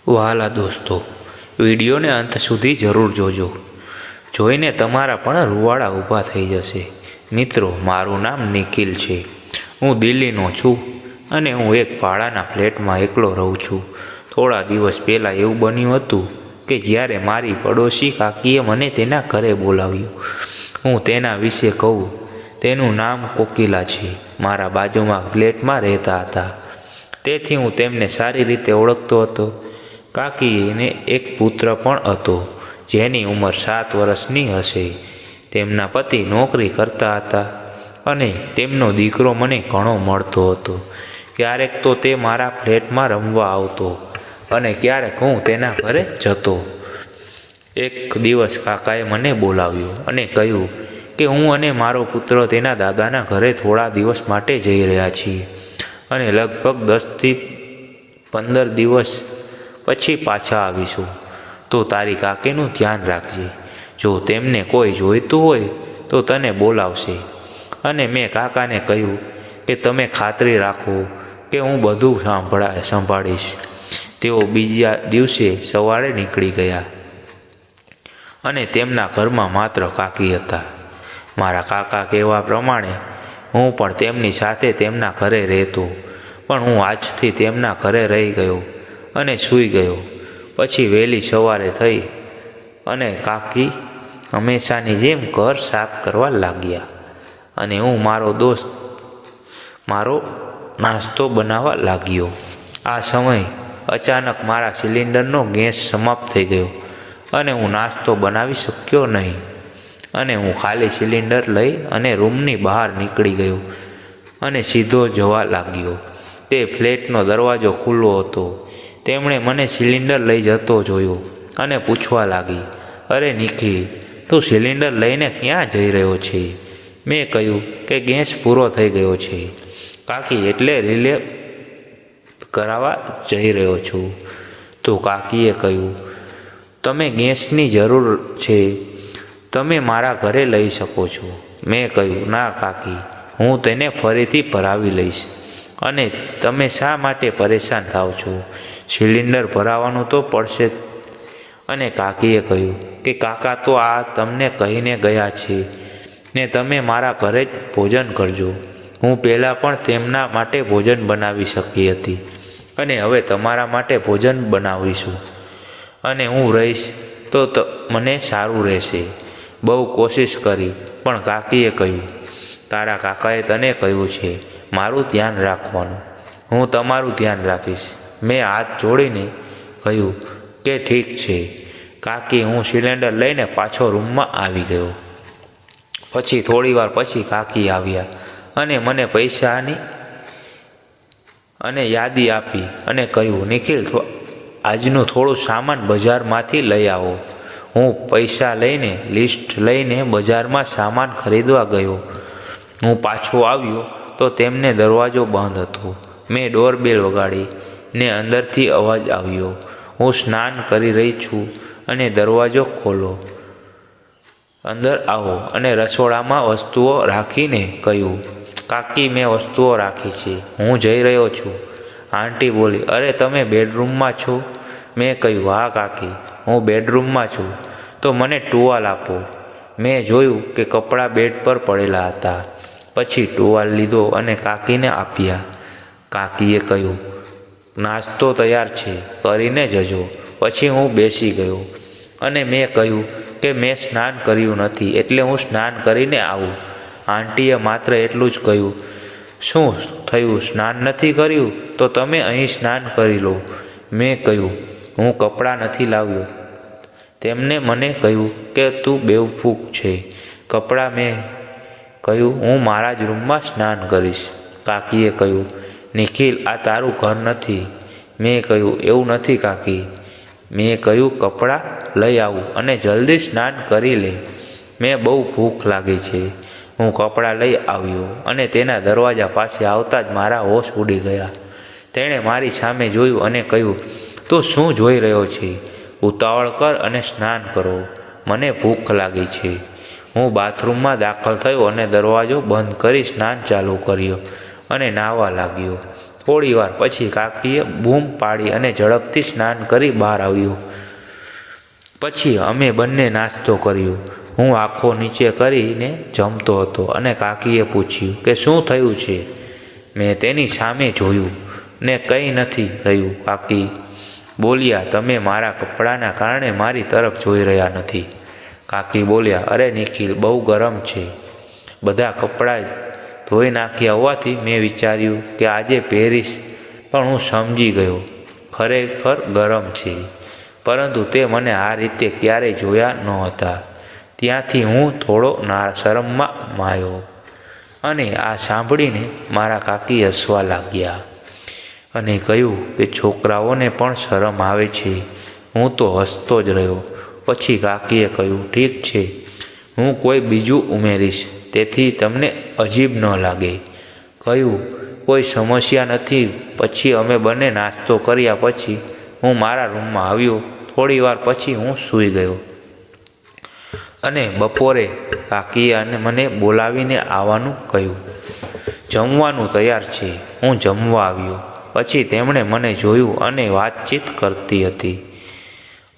વહાલા દોસ્તો, વિડીયોને અંત સુધી જરૂર જોજો. જોઈને તમારા પણ રૂવાડા ઊભા થઈ જશે. મિત્રો, મારું નામ નિખિલ છે. હું દિલ્હીનો છું અને હું એક ભાડાના ફ્લેટમાં એકલો રહું છું. થોડા દિવસ પહેલાં એવું બન્યું હતું કે જ્યારે મારી પડોશી કાકીએ મને તેના ઘરે બોલાવ્યું. હું તેના વિશે કહું. તેનું નામ કોકિલા છે. મારા બાજુમાં ફ્લેટમાં રહેતા હતા, તેથી હું તેમને સારી રીતે ઓળખતો હતો. કાકીને એક પુત્ર પણ હતો, જેની ઉંમર 7 વર્ષની હશે. તેમના પતિ નોકરી કરતા હતા અને તેમનો દીકરો મને ઘણો મળતો હતો. ક્યારેક તો તે મારા ફ્લેટમાં રમવા આવતો અને ક્યારેક હું તેના ઘરે જતો. એક દિવસ કાકાએ મને બોલાવ્યો અને કહ્યું કે હું અને મારો પુત્ર તેના દાદાના ઘરે થોડા દિવસ માટે જઈ રહ્યા છીએ અને લગભગ 10 થી 15 દિવસ પછી પાછા આવીશું. તો તારી કાકીનું ધ્યાન રાખજે. જો તેમને કોઈ જોઈતું હોય તો તને બોલાવશે. અને મેં કાકાને કહ્યું કે તમે ખાતરી રાખો કે હું બધું સંભાળીશ. તેઓ બીજા દિવસે સવારે નીકળી ગયા અને તેમના ઘરમાં માત્ર કાકી હતા. મારા કાકા કહેવા પ્રમાણે હું પણ તેમની સાથે તેમના ઘરે રહેતો, પણ હું આજથી તેમના ઘરે રહી ગયો અને સૂઈ ગયો. પછી વહેલી સવારે થઈ અને કાકી હંમેશાની જેમ ઘર સાફ કરવા લાગ્યા અને હું મારો નાસ્તો બનાવવા લાગ્યો. આ સમય અચાનક મારા સિલિન્ડરનો ગેસ સમાપ્ત થઈ ગયો અને હું નાસ્તો બનાવી શક્યો નહીં. અને હું ખાલી સિલિન્ડર લઈ અને રૂમની બહાર નીકળી ગયો અને સીધો જવા લાગ્યો. તે ફ્લેટનો દરવાજો ખુલ્લો હતો. તેમણે મને સિલિન્ડર લઈ જતો જોયો અને પૂછવા લાગી, અરે નિખિલ, તું સિલિન્ડર લઈને ક્યાં જઈ રહ્યો છે? મેં કહ્યું કે ગેસ પૂરો થઈ ગયો છે કાકી, એટલે રિલે કરાવવા જઈ રહ્યો છું. તો કાકીએ કહ્યું, તમે ગેસની જરૂર છે, તમે મારા ઘરે લઈ શકો છો. મેં કહ્યું, ના કાકી, હું તેને ફરીથી ભરાવી લઈશ. અને તમે શા માટે પરેશાન થાવ છો? સિલિન્ડર ભરાવાનું તો પડશે જ. અને કાકીએ કહ્યું કે કાકા તો આ તમને કહીને ગયા છે ને તમે મારા ઘરે જ ભોજન કરજો. હું પહેલાં પણ તેમના માટે ભોજન બનાવી શકી હતી અને હવે તમારા માટે ભોજન બનાવીશું અને હું રહીશ તો મને સારું રહેશે. બહુ કોશિશ કરી, પણ કાકીએ કહ્યું, તારા કાકાએ તને કહ્યું છે મારું ધ્યાન રાખવાનું. હું તમારું ધ્યાન રાખીશ. મેં હાથ જોડીને કહ્યું કે ઠીક છે કાકી. હું સિલિન્ડર લઈને પાછો રૂમમાં આવી ગયો. પછી થોડીવાર પછી કાકી આવ્યા અને મને પૈસાની અને યાદી આપી અને કહ્યું, નિખિલ, આજનું થોડું સામાન બજારમાંથી લઈ આવો. હું પૈસા લઈને લિસ્ટ લઈને બજારમાં સામાન ખરીદવા ગયો. હું પાછો આવ્યો તો તેમને દરવાજો બંધ હતો. મેં ડોરબેલ વગાડી ને અંદરથી અવાજ આવ્યો, હું સ્નાન કરી રહી છું અને દરવાજો ખોલો, અંદર આવો. અને રસોડામાં વસ્તુઓ રાખીને કહ્યું, કાકી, મેં વસ્તુઓ રાખી છે, હું જઈ રહ્યો છું. આંટી બોલી, અરે તમે બેડરૂમમાં છો? મેં કહ્યું, હા કાકી, હું બેડરૂમમાં છું. તો મને ટુવાલ આપો. મેં જોયું કે કપડાં બેડ પર પડેલા હતા. પછી ટુવાલ લીધો અને કાકીને આપ્યા. કાકીએ કહ્યું, નાસ્તો તૈયાર છે, કરીને જજો. પછી હું બેસી ગયો અને મેં કહ્યું કે મેં સ્નાન કર્યું નથી, એટલે હું સ્નાન કરીને આવું. આંટીએ માત્ર એટલું જ કહ્યું, શું થયું, સ્નાન નથી કર્યું? તો તમે અહીં સ્નાન કરી લો. મેં કહ્યું, હું કપડાં નથી લાવ્યો. તેમને મને કહ્યું કે તું બેવકૂફ છે. કપડાં? મેં કહ્યું, હું મારા જ રૂમમાં સ્નાન કરીશ. કાકીએ કહ્યું, નિખિલ, આ તારું ઘર નથી. મેં કહ્યું, એવું નથી કાકી. મેં કહ્યું, કપડાં લઈ આવું અને જલ્દી સ્નાન કરી લે. મેં બહુ ભૂખ લાગી છે. હું કપડાં લઈ આવ્યો અને તેના દરવાજા પાસે આવતા જ મારા હોશ ઉડી ગયા. તેણે મારી સામે જોયું અને કહ્યું, તું શું જોઈ રહ્યો છે? ઉતાવળ કર અને સ્નાન કરો. મને ભૂખ લાગી છે. હું બાથરૂમમાં દાખલ થયો અને દરવાજો બંધ કરી સ્નાન ચાલુ કર્યો અને નાહવા લાગ્યો. થોડી વાર પછી કાકીએ બૂમ પાડી અને ઝડપથી સ્નાન કરી બહાર આવ્યો. પછી અમે બંને નાસ્તો કર્યો. હું આંખો નીચે કરીને જમતો હતો અને કાકીએ પૂછ્યું કે શું થયું છે. મેં તેની સામે જોયું ને કંઈ નથી થયું. કાકી બોલ્યા, તમે મારા કપડાના કારણે મારી તરફ જોઈ રહ્યા નથી. કાકી બોલ્યા, અરે નિખિલ, બહુ ગરમ છે. બધા કપડાં ધોઈ નાખ્યા હોવાથી મેં વિચાર્યું કે આજે પહેરીશ, પણ હું સમજી ગયો ખરેખર ગરમ છે. પરંતુ તે મને આ રીતે ક્યારેય જોયા નહોતા. ત્યાંથી હું થોડો શરમમાં માયો અને આ સાંભળીને મારા કાકી હસવા લાગ્યા અને કહ્યું કે છોકરાઓને પણ શરમ આવે છે. હું તો હસતો જ રહ્યો. પછી કાકીએ કહ્યું, ઠીક છે, હું કોઈ બીજું ઉમેરીશ તેથી તમને અજીબ ન લાગે. કહ્યું, કોઈ સમસ્યા નથી. પછી અમે બંને નાસ્તો કર્યા પછી હું મારા રૂમમાં આવ્યો. થોડી વાર પછી હું સૂઈ ગયો અને બપોરે કાકીએ મને બોલાવીને આવવાનું કહ્યું. જમવાનું તૈયાર છે. હું જમવા આવ્યો. પછી તેમણે મને જોયું અને વાતચીત કરતી હતી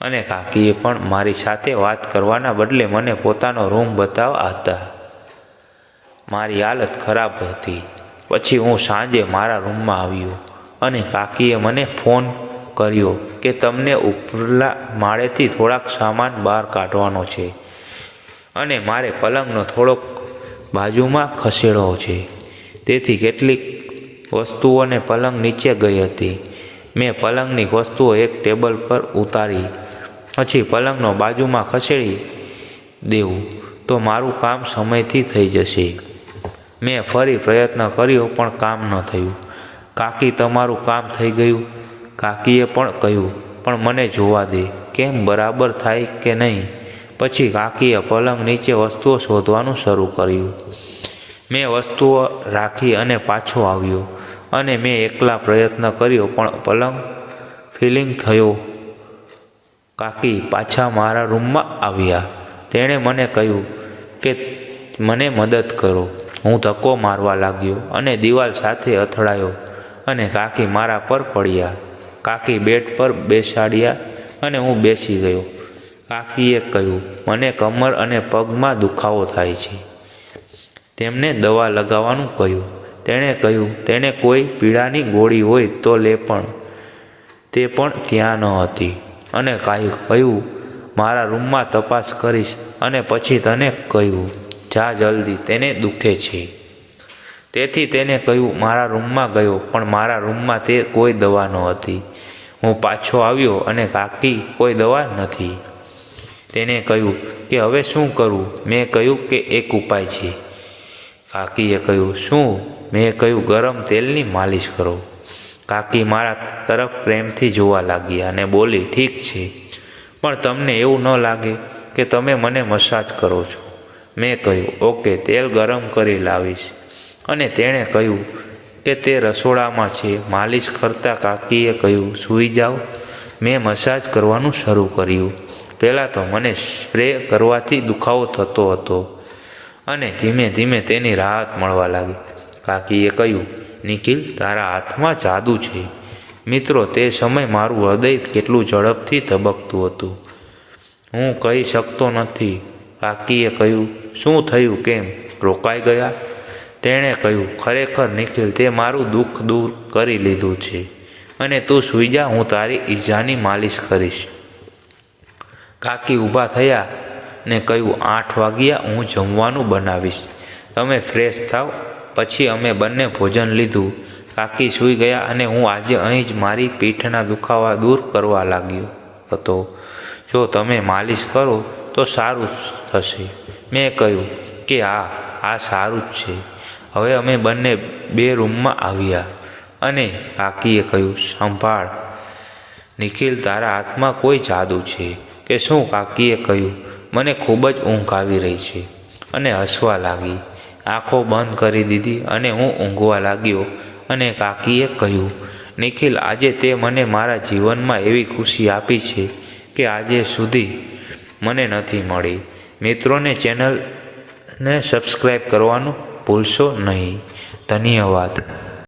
અને કાકીએ પણ મારી સાથે વાત કરવાના બદલે મને પોતાનો રૂમ બતાવવા હતા. મારી હાલત ખરાબ હતી. પછી હું સાંજે મારા રૂમમાં આવ્યો અને કાકીએ મને ફોન કર્યો કે તમને ઉપરલા માળેથી થોડાક સામાન બહાર કાઢવાનો છે અને મારે પલંગનો થોડોક બાજુમાં ખસેડવો છે. તેથી કેટલીક વસ્તુઓને પલંગ નીચે ગઈ હતી. મેં પલંગની વસ્તુઓ એક ટેબલ પર ઉતારી. પછી પલંગનો બાજુમાં ખસેડી દેવું તો મારું કામ સમયથી થઈ જશે. મેં ફરી પ્રયત્ન કર્યો પણ કામ ન થયું. કાકી, તમારું કામ થઈ ગયું? કાકીએ પણ કહ્યું, પણ મને જોવા દે, કેમ બરાબર થાય કે નહીં. પછી કાકીએ પલંગ નીચે વસ્તુઓ શોધવાનું શરૂ કર્યું. મેં વસ્તુઓ રાખી અને પાછો આવ્યો અને મેં એકલા પ્રયત્ન કર્યો પણ પલંગ ફિલિંગ થયો. કાકી પાછા મારા રૂમમાં આવ્યા. તેણે મને કહ્યું કે મને મદદ કરો. હું ધક્કો મારવા લાગ્યો અને દિવાલ સાથે અથડાયો અને કાકી મારા પર પડ્યા. કાકી બેડ પર બેસાડ્યા અને હું બેસી ગયો. કાકીએ કહ્યું, મને કમર અને પગમાં દુખાવો થાય છે. તેમને દવા લગાવવાનું કહ્યું. તેણે કહ્યું, તેને કોઈ પીડાની ગોળી હોય તો લે, પણ તે પણ ત્યાં ન હતી. અને કહ્યું, મારા રૂમમાં તપાસ કરીશ અને પછી તને કહ્યું, જા જલ્દી, તેને દુખે છે. તેથી તેને કહ્યું, મારા રૂમમાં ગયો, પણ મારા રૂમમાં તે કોઈ દવા નહોતી. હું પાછો આવ્યો અને કાકી, કોઈ દવા નથી. તેને કહ્યું કે હવે શું કરું. મેં કહ્યું કે એક ઉપાય છે. કાકીએ કહ્યું, શું? મેં કહ્યું, ગરમ તેલની માલિશ કરો. કાકી મારા તરફ પ્રેમથી જોવા લાગ્યા અને બોલી, ઠીક છે, પણ તમને એવું ન લાગે કે તમે મને મસાજ કરો છો? મેં કહ્યું, ઓકે, તેલ ગરમ કરી લાવીશ. અને તેણે કહ્યું કે તે રસોડામાં છે. માલિશ કરતાં કાકીએ કહ્યું, સૂઈ જાઓ. મેં મસાજ કરવાનું શરૂ કર્યું. પહેલાં તો મને સ્પ્રે કરવાથી દુખાવો થતો હતો અને ધીમે ધીમે તેની રાહત મળવા લાગી. કાકીએ કહ્યું, નિખિલ, તારા હાથમાં જાદુ છે. મિત્રો, તે સમયે મારું હૃદય કેટલું ઝડપથી ધબકતું હતું. હું કહી શકતો નથી. કાકીએ કહ્યું, શું થયું? કેમ રોકાઈ ગયા? તેણે કહ્યું, ખરેખર નિખિલ, તે મારું દુઃખ દૂર કરી લીધું છે અને તું સૂઈ જા, હું તારી ઈજાની માલિશ કરીશ. કાકી ઊભા થયા ને કહ્યું, 8 વાગ્યા, હું જમવાનું બનાવીશ, તમે ફ્રેશ થાવ. પછી અમે બંને ભોજન લીધું. કાકી સૂઈ ગયા અને હું આજે અહીં જ મારી પીઠના દુખાવા દૂર કરવા લાગ્યો હતો. જો તમે માલિશ કરો તો સારું થશે. મેં કહ્યું કે આ સારું જ છે. હવે અમે બંને બે રૂમમાં આવ્યા અને કાકીએ કહ્યું, સંભાળ નિખિલ, તારા હાથમાં કોઈ જાદુ છે કે શું? કાકીએ કહ્યું, મને ખૂબ જ ઊંઘ આવી રહી છે અને હસવા લાગી. આંખો બંધ કરી દીધી અને હું ઊંઘવા લાગ્યો અને કાકીએ કહ્યું, નિખિલ, આજે તે મને મારા જીવનમાં એવી ખુશી આપી છે કે આજે સુધી મને નથી મળી. મિત્રોને ચેનલને સબસ્ક્રાઈબ કરવાનું ભૂલશો નહીં. ધન્યવાદ.